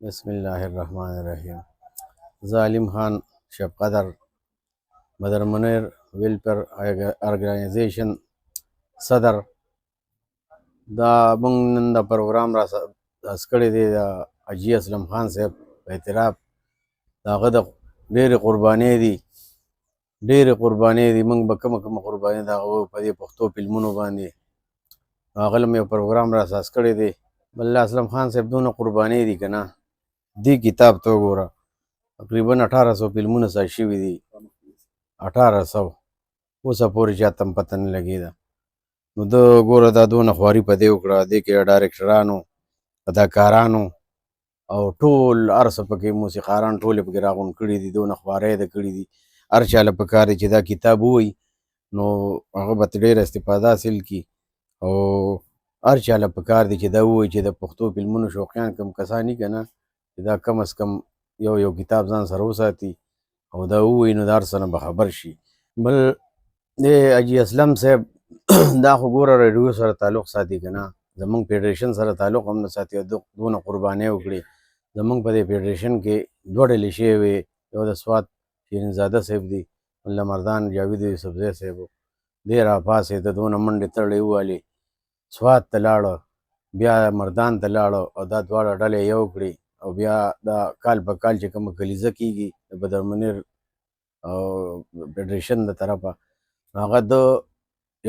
بسم الله الرحمن الرحیم. ظالم خان شب قدر بدر منیر ویلفیر ارګنایزیشن صدر دا موږ نن د پروګرام را کړی دی د حاجي اسلم خان صاحب په اعتراف د هغه د ډېرې قربانۍ دي موږ به کومه قرباني د هغه په دې پښتو فلمونو باندې هغه هم یو پروګرام را اساس کړی دی. بل اسلم خان صاحب دونه قربانۍ دي که نه دې کتاب ته وګوره تقریبا 1800 فلمونه ساز شوي دي 1800 اوسه پورې چاته هم پته نه لګېده. نو ده ګوره دا دونه خواري په دې وکړه دې کې ډایرکټرانو اداکارانو او ټول هر څه پکې موسیقاران ټول یې پکې راغونډ کړي دي دونه خوارۍ ده کړي دي. هر چا له پکار دی چې دا کتاب ووایي نو هغه به ډېره استفاده حاصل کړي او هر چا له پکار دی چې دا ووایي چې د پښتو فلمونو شوقیان کم کسان دي که نه چې دا کم از کم یو کتاب ځان سره وساتي او دا ووایي نو د هر څه نه به خبر شي. بل د حاجي اسلم صاحب دا خو ګوره راډیو سره تعلق ساتي که نه زمونږ فیډریشن سره تعلق هم نه ساتي او دونه قربانۍ وکړي. زمونږ په دې فیډریشن کې 2 ډلې شوې وې یو د سوات شیرین زاده صاحب دی ملا مردان جاوید یوسفزی صاحب دی راپاڅېد دونه منډې تړلې ووالې سوات ته لاړه بیا مردان ته لاړه او دا دواړه ډلې یو کړې او بیا دا کال په کال چې کومه کلیزه کېږي د بدر منیر او فیډریشن د طرفه هغه د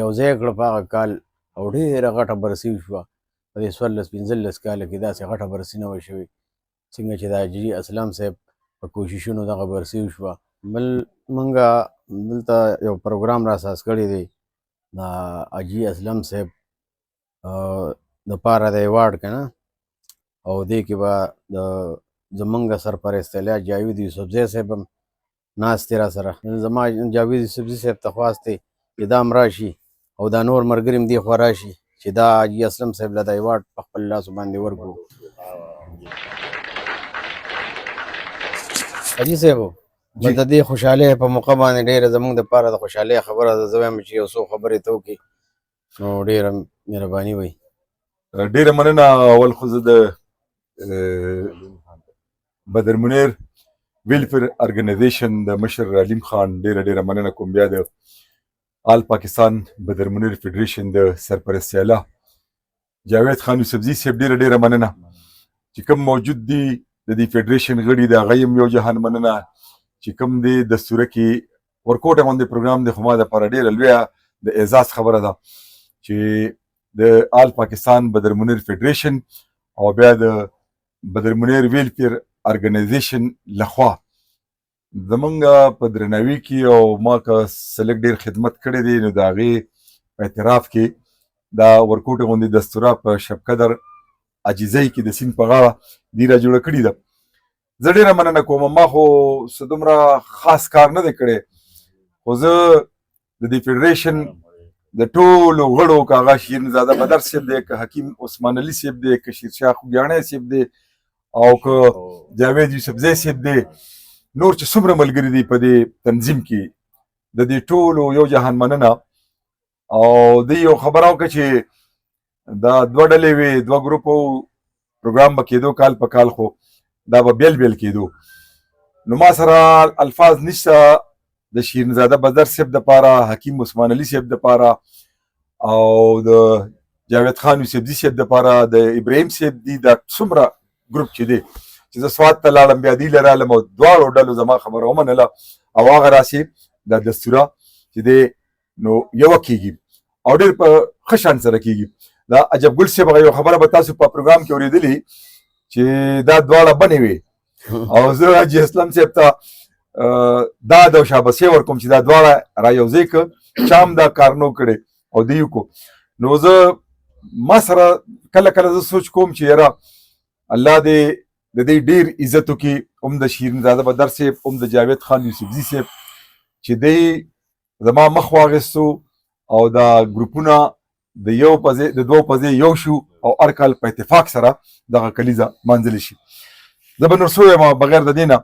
یو ځای کړه په هغه کال او ډېره غټه برسي وشوه په دې 14-15 کاله کې داسې غټه برسي نه وه شوې څنګه چې د حاجي اسلم صاحب په کوششونو دغه برسي وشوه. بل موږ دلته یو پروګرام را اساس کړی دی د حاجي اسلم صاحب دپاره د ایوارډ که نه او دې کې به د زمونږ سرپرست الیاس جاوید یوسفزی صاحب هم ناست دی را سره زما جاوید یوسفزي صاحب ته خواست دی چې دا هم راشي او دا نور ملګري هم دې خوا راشي چې دا حاجي اسلم صاحب له دا ایوارډ په خپل لاسو باندې ورکړو. حاجي صاحب د دې خوشحالۍ په موقع باندې ډېره زموږ دپاره د خوشحالۍ خبره ده زه وایم چې یو څو خبرې ته وکړي نو ډېره مهرباني وي. ډېره مننه. اول خو زه د بدر منیر ویلفیر ارګنایزیشن د مشر علیم خان ډېره مننه کوم. بیا د آل پاکستان بدر منیر فیډریشن د سرپرست اعلی جاوید خان یوسفزي صاحب ډېره مننه چې کوم موجود دي د دې فیډریشن غړي د هغه هم یو جهان مننه چې کوم دی دستوره کې ورکوټه غوندې پروګرام دی خو ما دپاره ډېره لویه د اعزاز خبره ده چې د آل پاکستان بدر منیر فیډریشن او بیا د بدر منیر ویلفیر ارګنایزیشن لخوا زمونږ په درناوي کې او ما که سلک ډېر خدمت کړی دی نو د هغې په اعتراف کې دا ورکوټه غوندې دستوره په شب قدر عجیزۍ کې د سیند په غاړه دې را جوړه کړې ده. زه ډېره مننه کوم. ما خو څه دومره خاص کار نه دی کړی خو زه د دې فیډریشن د ټولو غړو که هغه شیرین زاده بدر صاحب دی که حکیم عثمان علي صاحب دی که شیرشاه خوږیاڼی صاحب دی او که جاوید یوسفزی صاحب دی نور چې څومره ملګري دي په دې تنظیم کې د دې ټولو یو جهان مننه. او دې یو خبره وکړه چې دا 2 ډلې وې 2 ګروپو پروګرام به کېدو کال په کال خو دا به بیل کېدو نو ما سره الفاظ نشته د شیرین زاده بدر صاحب دپاره حکیم عثمان علي صاحب دپاره او د جاوید خان یوسفزي صاحب دپاره د ابراهیم صاحب دي دا څومره ګروپ چې دی چې زه سوات ته لاړم بیا دې له رالم او دواړو ډلو زما خبره ومنله او هغه راسې دا دستوره چې دی نو یوه کېږي او ډېر په ښه شان سره کېږي. دا عجب ګل صاحب هغه یو خبره به تاسو په پروګرام کې اورېدلې چې دا دواړه بنې وې او زه حاجي اسلم صاحب ته دا د شاباسي ورکوم چې دا دواړه را یوځای کړه چا هم دا کار نه کړی او دی وکړو. نو زه ما سره کله کله زه سوچ کوم چې یاره الله دې د دې ډېر عزت وکړي هم د شیرین زاده بدر صاحب هم د جاوید خان یوسفزي صاحب چې دی زما مخ واخیستو او دا ګروپونه د 2 په ځای یو شو او هر کال په اتفاق سره دغه کلیزه منځلې شي. زه به نور څه ویم بغیر د دې نه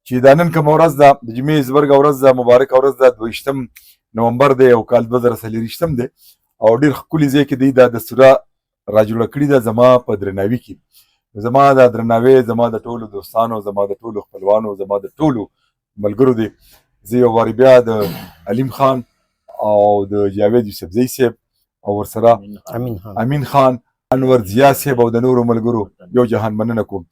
چې دا نن کومه ورځ ده د جمعې زبرګه ورځ ده مبارکه ورځ ده 22 نومبر دی او کال 2024 دی او ډېر ښکلي ځای کې دی دا دستوره را جوړه کړې ده زما په درناوي کې زما د درناوی زما د ټولو دوستانو زما د ټولو خپلوانو زما د ټولو ملګرو دی. زه یو وارې بیا د علیم خان او د جاوید یوسفزۍ صاحب او ورسره امین خان انور ضیا صاحب او د نورو ملګرو یو جهان مننه کوم.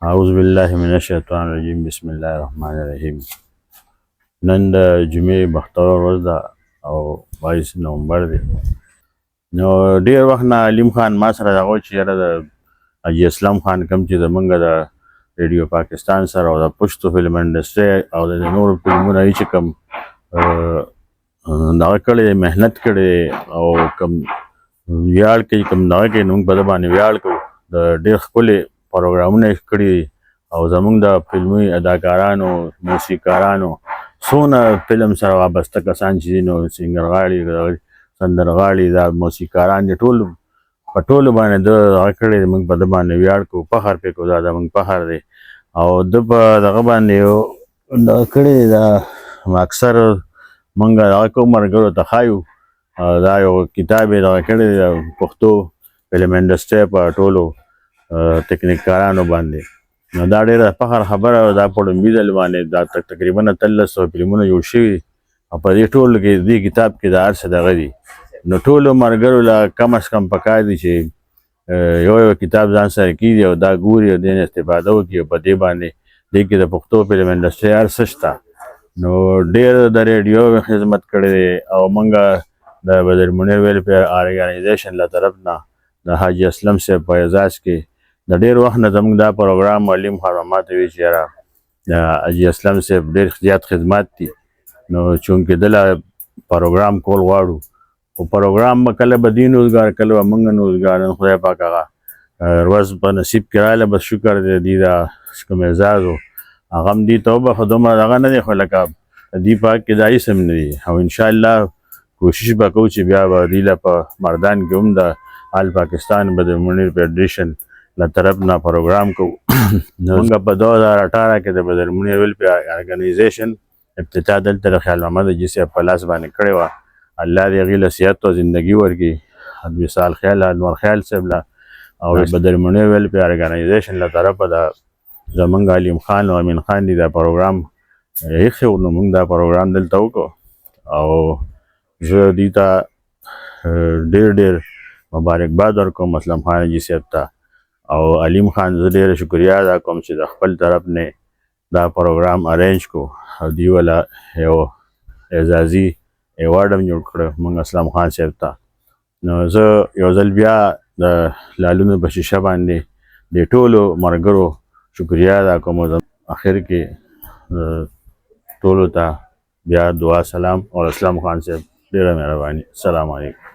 اعوذ بالله من الشیطان الرجیم بسم الله الرحمن الرحیم. نن د جمعې بختور ورځ ده او 22 نومبر دی. نو ډېر وخت نه علیم خان ما سره دغه چې یاره د حاجي اسلام خان کوم چې زمونږ د ریډیو پاکستان سره او د پښتو فلم انډسټري او د نورو فلمونو چې کوم دغه کړی محنت کړی او کوم ویاړ کوي کوم دغه کوي نو موږ په ده باندې ویاړ کوو. د ډېر ښکلې پروګرامونه یې کړي او زمونږ د فلمي اداکارانو موسیقارانو څونه فلم سره وابسته کسان چې دي نو سینګرغاړي سندرغاړي دا موسیقاران دي ټول په ټولو باندې ده هغه کړی موږ په ده باندې ویاړ کوو فخر پرې کوو. دا زموږ فخر دی او ده په دغه باندې دغه کړی دا اکثر موږ دغه کوو ملګرو ته ښایو. دا یو کتاب یې دغه کړی دی د پښتو فلم انډسټري په ټولو تکنیکارانو باندې. نو دا ډېره فخر خبره ده. دا په لومړي ځل باندې دا تقریبا 1300 فلمونه جوړ شوي او په دې ټولو کې دې کتاب کې د هر څه دغه دي. نو ټولو ملګرو له کم از کم پکار دي چې یو کتاب ځان سره کېږدي او دا ګوري او دې نه استفاده وکړي او په دې باندې دې کې د پښتو فلم انډسټري هر څه شته. نو ډېر د ریډیو خدمت کړی دی او موږ د بدر منیر ویلفیر ارګنایزیشن له طرف نه د حاجي اسلم صاحب په اعزاز کې د ډېر وخت نه زموږ دا پروګرام علیم خان ماته وایي چې یاره د حاجي اسلم صاحب ډېر زیات خدمات دي. نو چونکې دله پروګرام کول غواړو خو پروګرام به کله به دوی نوزګار کله به موږ نوزګار. نن خدای پاک هغه ورځ په نصیب کې راغله بس شکر دی. دوی دا کوم اعزاز و هغه هم دوی ته وبخښه دومره دغه نه دی خو لکه دوی پاک کې دا هېڅ هم نه دي او انشاءالله کوشش به کوو چې بیا به دوی له په مردان کې هم د آل پاکستان بدر منیر فیډریشن له طرف نه پروګرام کوو. موږ په 2018 کې د بدر منیر ویلفیر ارګنایزیشن ابتدا دلته د خیال محمد حاجي صاحب په لاس باندې کړې وه. الله دې هغې له صحت او زندګي ورکړي. وصال خیال انور خیال صاحب له او بدر منیر ویلفیر ارګنایزیشن له طرفه د زمونږ علیم خان او امین خان دي دا پروګرام ایښی و. نو موږ دا پروګرام دلته وکړو او زه دوی ته ډېر ډېر مبارکباد ورکوم اسلم خان حاجي صاحب ته او علیم خان زه ډېره شکریه ادا کوم چې د خپل طرف نه دا پروګرام ارینج کو او دوی وله یو اعزازي ایوارډ هم جوړ کړی موږ اسلم خان صاحب ته. نو زه یو ځل بیا د لالونو په شیشه باندې د ټولو ملګرو شکریه ادا کوم. اخر کې ټولو ته بیا دعا سلام او اسلم خان صاحب ډېره مهرباني. السلام علیکم.